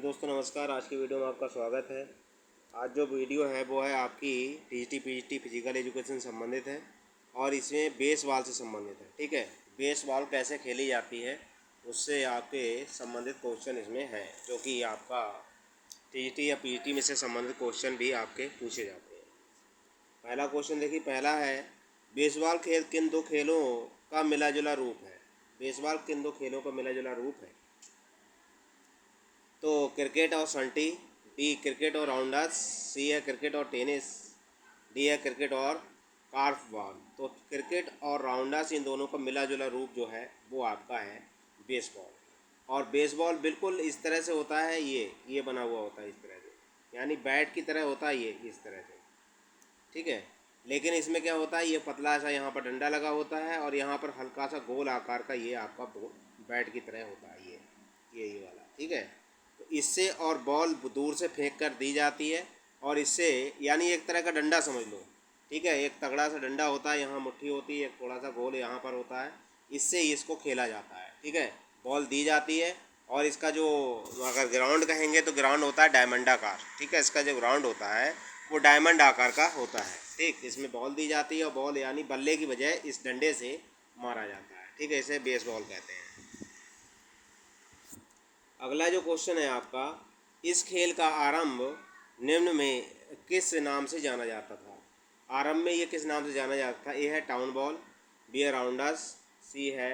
दोस्तों नमस्कार। आज की वीडियो में आपका स्वागत है। आज जो वीडियो है वो है आपकी टीजीटी पीजीटी फिजिकल एजुकेशन से संबंधित है और इसमें बेसबॉल से संबंधित है। ठीक है, बेसबॉल कैसे खेली जाती है उससे आपके संबंधित क्वेश्चन इसमें है, जो कि आपका टीजीटी या पीजीटी में से संबंधित क्वेश्चन भी आपके पूछे जाते हैं। पहला क्वेश्चन देखिए, पहला है बेसबॉल खेल किन दो खेलों का मिला जुला रूप है। बेसबॉल किन दो खेलों का मिला जुला रूप है? तो क्रिकेट और संटी, बी क्रिकेट और राउंडर्स, सी है क्रिकेट और टेनिस, डी है क्रिकेट और कार्फ बॉल। तो क्रिकेट और राउंडर्स इन दोनों का मिला जुला रूप जो है वो आपका है बेसबॉल। और बेसबॉल बिल्कुल इस तरह से होता है, ये बना हुआ होता है इस तरह से, यानी बैट की तरह होता है ये इस तरह से। ठीक है, लेकिन इसमें क्या होता है, ये पतला सा यहाँ पर डंडा लगा होता है और यहाँ पर हल्का सा गोल आकार का ये आपका बैट की तरह होता है ये वाला। ठीक है, तो इससे और बॉल दूर से फेंक कर दी जाती है और इससे यानी एक तरह का डंडा समझ लो। ठीक है, एक तगड़ा सा डंडा होता है, यहाँ मुट्ठी होती है, एक थोड़ा सा गोल यहाँ पर होता है, इससे इसको खेला जाता है। ठीक है, बॉल दी जाती है और इसका जो अगर ग्राउंड कहेंगे तो ग्राउंड होता है डायमंड आकार। ठीक है, इसका जो ग्राउंड होता है वो डायमंड आकार का होता है। ठीक, इसमें बॉल दी जाती है और बॉल यानी बल्ले की बजाय इस डंडे से मारा जाता है। ठीक है, इसे बेसबॉल कहते हैं। अगला जो क्वेश्चन है आपका, इस खेल का आरंभ निम्न में किस नाम से जाना जाता था? आरंभ में ये किस नाम से जाना जाता था? ए है टाउन बॉल, बी है राउंडर्स, सी है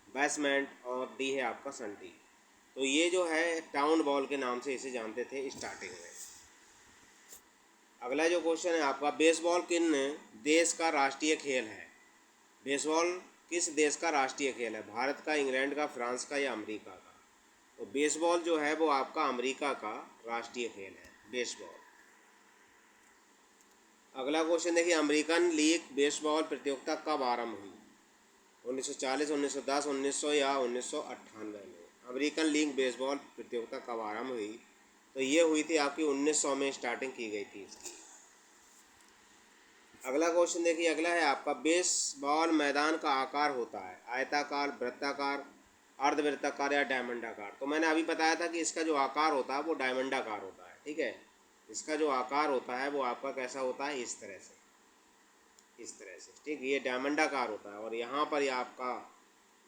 बेसमेंट और डी है आपका संटी। तो ये जो है टाउन बॉल के नाम से इसे जानते थे स्टार्टिंग में। अगला जो क्वेश्चन है आपका, बेसबॉल किन देश का राष्ट्रीय खेल है? बेसबॉल किस देश का राष्ट्रीय खेल है? भारत का, इंग्लैंड का, फ्रांस का या अमेरिका का? तो बेसबॉल जो है वो आपका अमेरिका का राष्ट्रीय खेल है, बेसबॉल। अगला क्वेश्चन देखिए, अमेरिकन लीग बेसबॉल प्रतियोगिता कब आरंभ हुई? 1940, 1910, 1900 या 1998 में? अमेरिकन लीग बेसबॉल प्रतियोगिता कब आरंभ हुई? तो ये हुई थी आपकी 1900 में स्टार्टिंग की गई थी इसकी। अगला क्वेश्चन देखिए, अगला है आपका, बेसबॉल मैदान का आकार होता है आयताकार, वृत्ताकार, अर्धवृत्ताकार या डायमंड आकार? तो मैंने अभी बताया था कि इसका जो आकार होता है वो डायमंड आकार होता है। ठीक है, इसका जो आकार होता है वो आपका कैसा होता है, इस तरह से। ठीक, ये डायमंड आकार होता है और यहाँ पर ये आपका,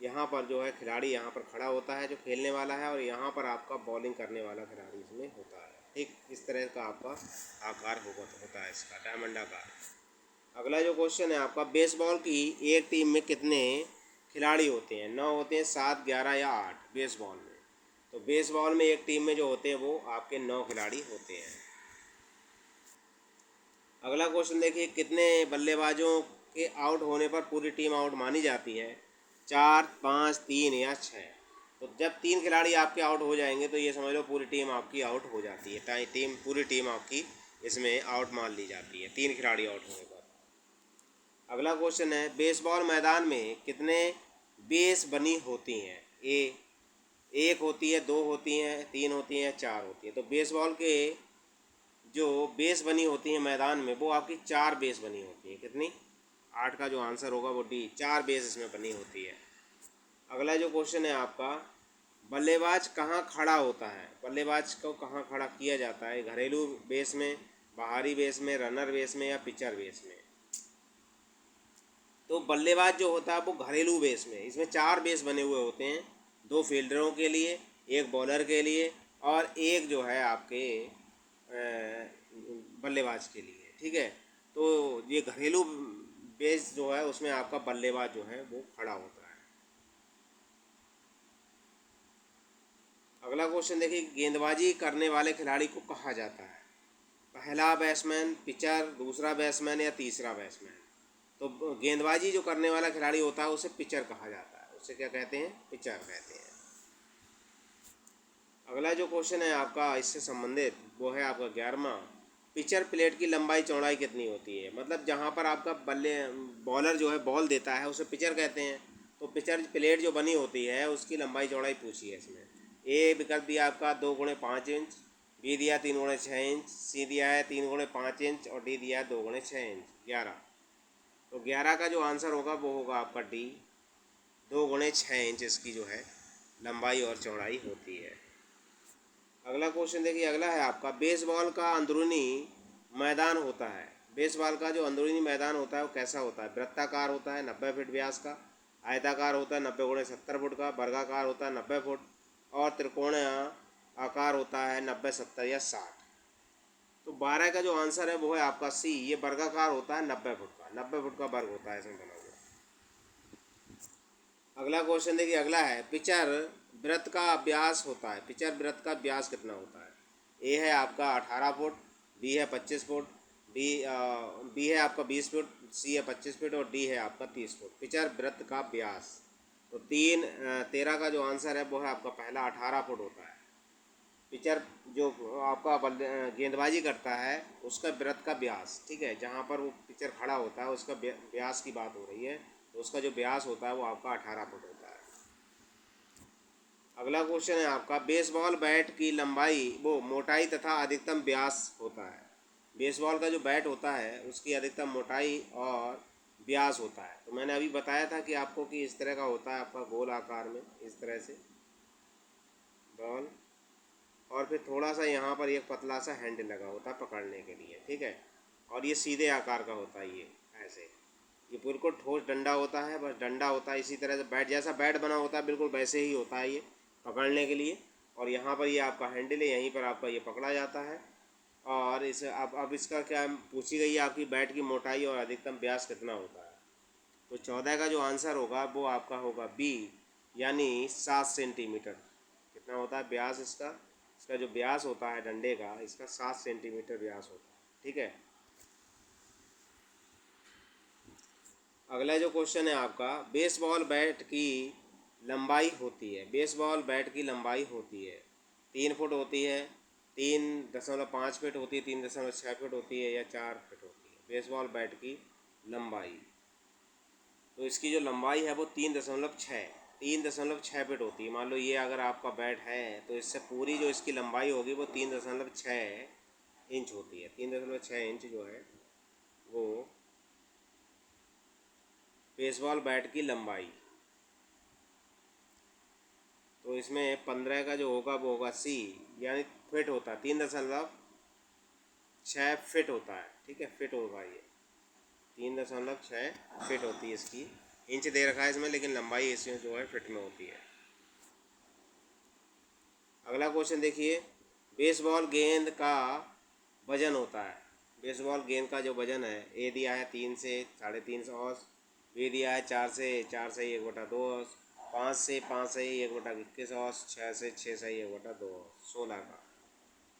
यहाँ पर जो है खिलाड़ी यहाँ पर खड़ा होता है जो खेलने वाला है, और यहाँ पर आपका बॉलिंग करने वाला खिलाड़ी इसमें होता है। ठीक, इस तरह का आपका आकार होता है इसका, डायमंड आकार। अगला जो क्वेश्चन है आपका, बेसबॉल की एक टीम में कितने खिलाड़ी होते हैं? 9 होते हैं, 7, 11 या 8 बेसबॉल में? तो बेसबॉल में एक टीम में जो होते हैं वो आपके 9 खिलाड़ी होते हैं। अगला क्वेश्चन देखिए, कितने बल्लेबाजों के आउट होने पर पूरी टीम आउट मानी जाती है? 4, 5, 3 या 6? तो जब 3 खिलाड़ी आपके आउट हो जाएंगे तो ये समझ लो पूरी टीम आपकी आउट हो जाती है। पूरी टीम आपकी इसमें आउट मान ली जाती है 3 खिलाड़ी आउट होने पर। अगला क्वेश्चन है, बेसबॉल मैदान में कितने बेस बनी होती हैं? एक होती है, 2 होती हैं, 3 होती हैं, 4 होती है? तो बेसबॉल के जो बेस बनी होती हैं मैदान में वो आपकी 4 बेस बनी होती है। कितनी? 8 का जो आंसर होगा वो डी, 4 बेस इसमें बनी होती है। अगला जो क्वेश्चन है आपका, बल्लेबाज कहाँ खड़ा होता है? बल्लेबाज को कहाँ खड़ा किया जाता है? घरेलू बेस में, बाहरी बेस में, रनर बेस में या पिचर बेस में? तो बल्लेबाज जो होता है वो घरेलू बेस में, इसमें 4 बेस बने हुए होते हैं, 2 फील्डरों के लिए, एक बॉलर के लिए और एक जो है आपके बल्लेबाज के लिए। ठीक है, तो ये घरेलू बेस जो है उसमें आपका बल्लेबाज जो है वो खड़ा होता है। अगला क्वेश्चन देखिए, गेंदबाजी करने वाले खिलाड़ी को कहा जाता है? पहला बैट्समैन, पिचर, दूसरा बैट्समैन या तीसरा बैट्समैन? तो गेंदबाजी जो करने वाला खिलाड़ी होता है उसे पिचर कहा जाता है, उसे क्या कहते हैं? पिचर कहते हैं। अगला जो क्वेश्चन है आपका इससे संबंधित वो है आपका 11वां, पिचर प्लेट की लंबाई चौड़ाई कितनी होती है? मतलब जहाँ पर आपका बॉलर जो है बॉल देता है उसे पिचर कहते हैं। तो पिचर प्लेट जो बनी होती है उसकी लंबाई चौड़ाई पूछी है इसमें। ए विकल्प दिया आपका 2 गुणे 5 इंच, बी दिया 3 गुणे 6 इंच, सी दिया है 3 गुणे 5 इंच और डी दिया है 2 गुणे 6 इंच। 11, तो 11 का जो आंसर होगा वो होगा आपका डी, 2 गुणे 6 इंच इसकी जो है लंबाई और चौड़ाई होती है। अगला क्वेश्चन देखिए, अगला है आपका बेसबॉल का अंदरूनी मैदान होता है। बेसबॉल का जो अंदरूनी मैदान होता है वो कैसा होता है? वृत्ताकार होता है 90 फीट व्यास का, आयताकार होता है 90 गुणे 70 फुट का, वर्गाकार होता है 90 फुट, और त्रिकोणीय आकार होता है 90, 70 या 60। तो 12 का जो आंसर है वो है आपका सी, ये वर्गाकार होता है 90 फुट का, 90 फुट का वर्ग होता है इसमें बना हुआ। अगला क्वेश्चन देखिए, अगला है पिचर वृत्त का व्यास होता है। पिचर वृत्त का व्यास कितना होता है? ए है आपका 18 फुट, बी है 25 फुट, बी है आपका 20 फुट, सी है 25 फुट और डी है आपका 30 फुट। पिचर वृत्त का व्यास, तो 13 का जो आंसर है वो है आपका पहला 18 फुट होता है। पिचर जो आपका गेंदबाजी करता है उसका वृत्त का व्यास, ठीक है, जहाँ पर वो पिचर खड़ा होता है उसका व्यास की बात हो रही है, तो उसका जो व्यास होता है वो आपका 18 फुट होता है। अगला क्वेश्चन है आपका बेसबॉल बैट की लंबाई वो मोटाई तथा अधिकतम व्यास होता है। बेसबॉल का जो बैट होता है उसकी अधिकतम मोटाई और व्यास होता है। तो मैंने अभी बताया था कि आपको कि इस तरह का होता है आपका गोल आकार में, इस तरह से बॉल, और फिर थोड़ा सा यहाँ पर एक पतला सा हैंडल लगा होता है पकड़ने के लिए, ठीक है, और ये सीधे आकार का होता है, ये ऐसे, ये बिल्कुल ठोस डंडा होता है, बस डंडा होता है, इसी तरह से बैट जैसा बैट बना होता है बिल्कुल वैसे ही होता है ये पकड़ने के लिए। और यहाँ पर ये आपका हैंडल है, यहीं पर आपका ये पकड़ा जाता है। और इस अब इसका क्या पूछी गई है आपकी बैट की मोटाई और अधिकतम व्यास कितना होता है? तो 14 का जो आंसर होगा वो आपका होगा बी, यानी 7 सेंटीमीटर। कितना होता है व्यास इसका? इसका जो व्यास होता है डंडे का, इसका 7 सेंटीमीटर व्यास होता है, ठीक है। अगला जो क्वेश्चन है आपका बेसबॉल बैट की लंबाई होती है। बेसबॉल बैट की लंबाई होती है 3 फुट होती है, 3.5 फीट होती है, 3.6 फीट होती है या 4 फीट होती है बेसबॉल बैट की लंबाई। तो इसकी जो लंबाई है वो 3.6 फीट होती है। मान लो ये अगर आपका बैट है तो इससे पूरी जो इसकी लंबाई होगी वो 3.6 इंच होती है। 3.6 इंच जो है वो बेसबॉल बैट की लंबाई। तो इसमें 15 का जो होगा वो होगा सी, यानी फिट होता है, 3.6 फिट होता है, ठीक है, फिट होगा ये 3.6 फिट होती है इसकी। इंच दे रखा है इसमें लेकिन लंबाई इसमें जो है फिट में होती है। अगला क्वेश्चन देखिए, बेसबॉल गेंद का वजन होता है। बेसबॉल गेंद का जो वजन है, ए दिया है 3 से 3.5 औंस, बी दिया है 4 से 1/2 औंस, 5 से 1/21 औंस, 6 से 1/2 औंस, 16 का।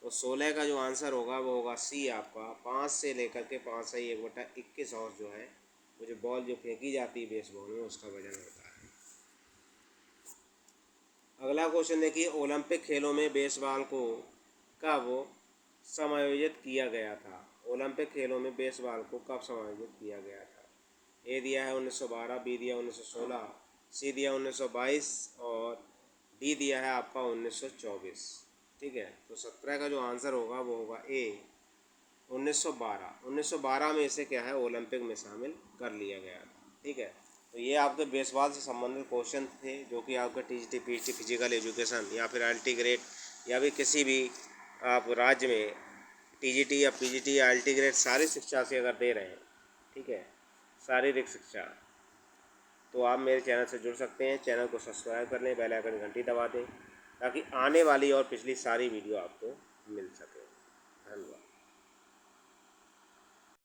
तो 16 का जो आंसर होगा वो होगा सी आपका, 5 से लेकर के 5 से 1/21 औंस जो है वो जो बॉल जो फेंकी जाती है बेसबॉल में उसका वजन होता है। अगला क्वेश्चन देखिए, ओलंपिक खेलों में बेसबॉल को कब समायोजित किया गया था? ओलंपिक खेलों में बेसबॉल को कब समायोजित किया गया था? ए दिया है 1912, बी दिया 1916, सी दिया 1922 और डी दिया है आपका 1924, ठीक है। तो 17 का जो आंसर होगा वो होगा ए, 1912। 1912 में इसे क्या है ओलंपिक में शामिल कर लिया गया था, ठीक है। तो ये आपके बेसबॉल से संबंधित क्वेश्चन थे जो कि आपका टीजीटी पीएचडी फिजिकल एजुकेशन या फिर आईटी ग्रेड या भी किसी भी आप राज्य में टीजीटी या पीजीटी या आईटी ग्रेड सारी शिक्षा से अगर दे रहे हैं, ठीक है, शारीरिक शिक्षा, तो आप मेरे चैनल से जुड़ सकते हैं। चैनल को सब्सक्राइब कर लें, बेल आइकन घंटी दबा दें ताकि आने वाली और पिछली सारी वीडियो आपको